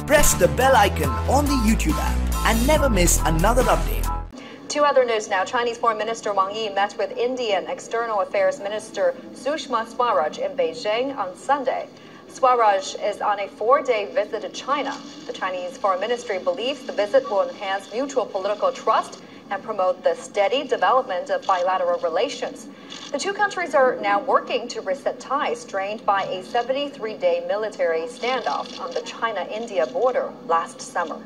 press the bell icon on the YouTube app and never miss another update. Two other news now. Chinese Foreign Minister Wang Yi met with Indian External Affairs Minister Sushma Swaraj in Beijing on Sunday. Swaraj is on a 4-day visit to China. The Chinese Foreign Ministry believes the visit will enhance mutual political trust and promote the steady development of bilateral relations. The two countries are now working to reset ties strained by a 73-day military standoff on the China-India border last summer.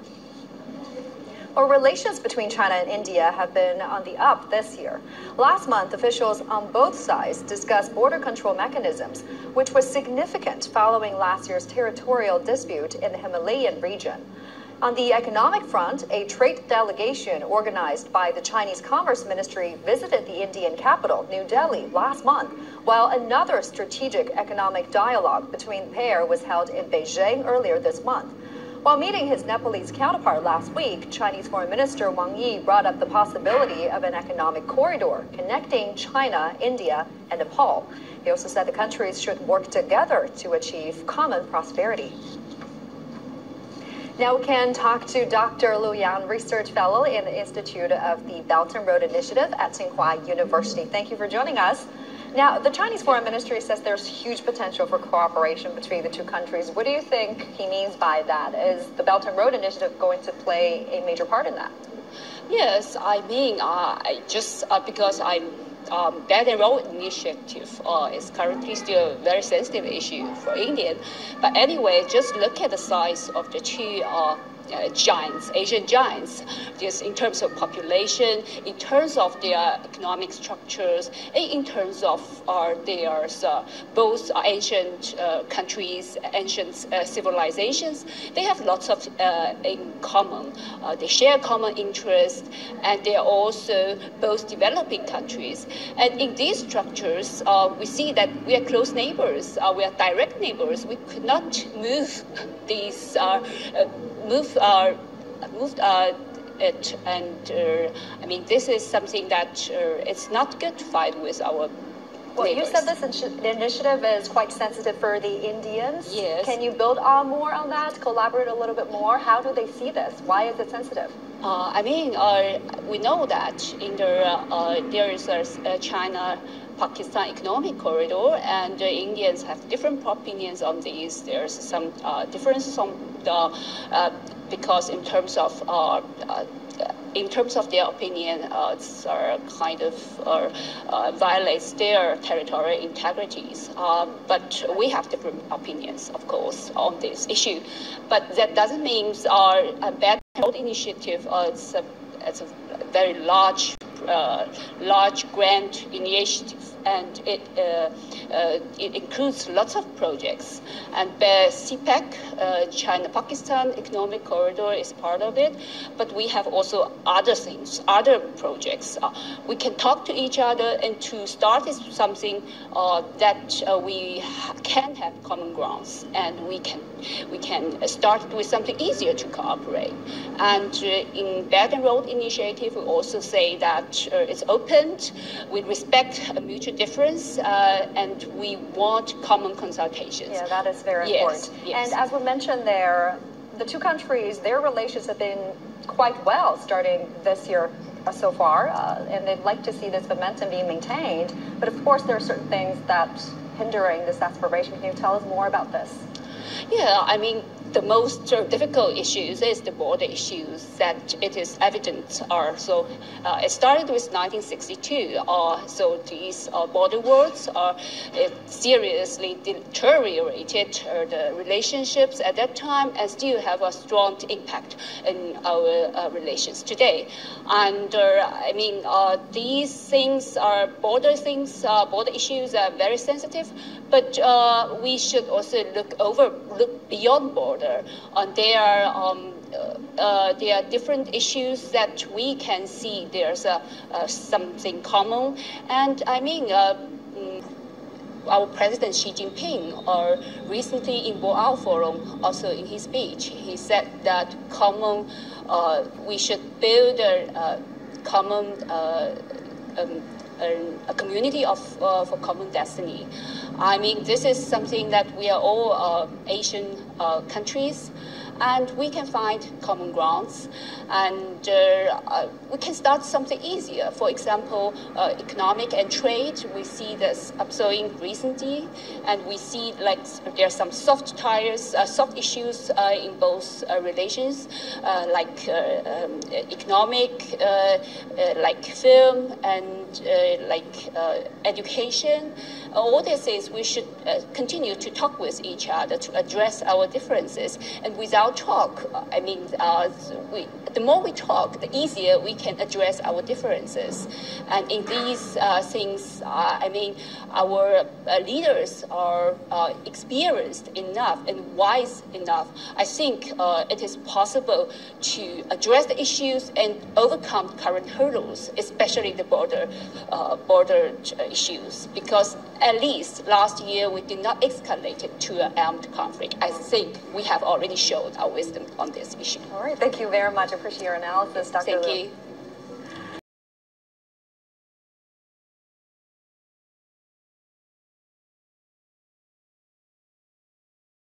Well, relations between China and India have been on the up this year. Last month, officials on both sides discussed border control mechanisms, which was significant following last year's territorial dispute in the Himalayan region. On the economic front, a trade delegation organized by the Chinese Commerce Ministry visited the Indian capital, New Delhi, last month, while another strategic economic dialogue between the pair was held in Beijing earlier this month. While meeting his Nepalese counterpart last week, Chinese Foreign Minister Wang Yi brought up the possibility of an economic corridor connecting China, India, and Nepal. He also said the countries should work together to achieve common prosperity. Now we can talk to Dr. Lu Yang, Research Fellow in the Institute of the Belt and Road Initiative at Tsinghua University. Thank you for joining us. Now, the Chinese Foreign Ministry says there's huge potential for cooperation between the two countries. What do you think he means by that? Is the Belt and Road Initiative going to play a major part in that? Yes, I mean, because Belt and Road Initiative is currently still a very sensitive issue for India. But anyway, just look at the size of the two giants, Asian giants, just in terms of population, in terms of their economic structures, and in terms of their both ancient countries, ancient civilizations. They have lots of in common. They share common interests, and they are also both developing countries. And in these structures, we see that we are close neighbors. We are direct neighbors. We could not move these. It, and I mean, this is something that it's not good to fight with our Well, neighbors. You said this initiative is quite sensitive for the Indians. Yes. Can you build on more on that, collaborate a little bit more? How do they see this? Why is it sensitive? I mean, we know that in there is a China-Pakistan economic corridor, and the Indians have different opinions on these. There's some difference on because in terms of their opinion, it's kind of violates their territorial integrities. But we have different opinions, of course, on this issue. But that doesn't mean a bad road initiative. It's a very large grant initiative, and it includes lots of projects. And CPEC, China-Pakistan Economic Corridor, is part of it. But we have also other things, other projects. We can talk to each other, and to start is something that we can have common grounds, and we can start with something easier to cooperate. And in Belt and Road Initiative, we also say that it's opened, we respect a mutual difference, and we want common consultations. Yeah, that is very important. Yes. And as we mentioned there, the two countries, their relations have been quite well starting this year so far, and they'd like to see this momentum being maintained. But of course, there are certain things that hindering this aspiration. Can you tell us more about this? Yeah, I mean, the most difficult issues is the border issues that it is evident are. So it started with 1962. So these border wars it seriously deteriorated the relationships at that time, and still have a strong impact in our relations today. And I mean, these things are border issues are very sensitive, but we should also look beyond border. There are different issues that we can see there's something common. And I mean, our President Xi Jinping recently in Boao Forum, also in his speech, he said that we should build a common a community for common destiny. I mean, this is something that we are all Asian countries, and we can find common grounds, and we can start something easier. For example, economic and trade, we see this upswing recently, and we see like there are some soft tires, soft issues in both relations, like economic, like film, and like education. All this is we should continue to talk with each other to address our differences. And without talk, I mean, the more we talk, the easier we can address our differences. And in these things, I mean, our leaders are experienced enough and wise enough. I think it is possible to address the issues and overcome current hurdles, especially the border issues, because at least last year we did not escalate it to an armed conflict. I think we have already showed our wisdom on this issue. All right, thank you very much. I appreciate your analysis, Dr. Thank Liu. you.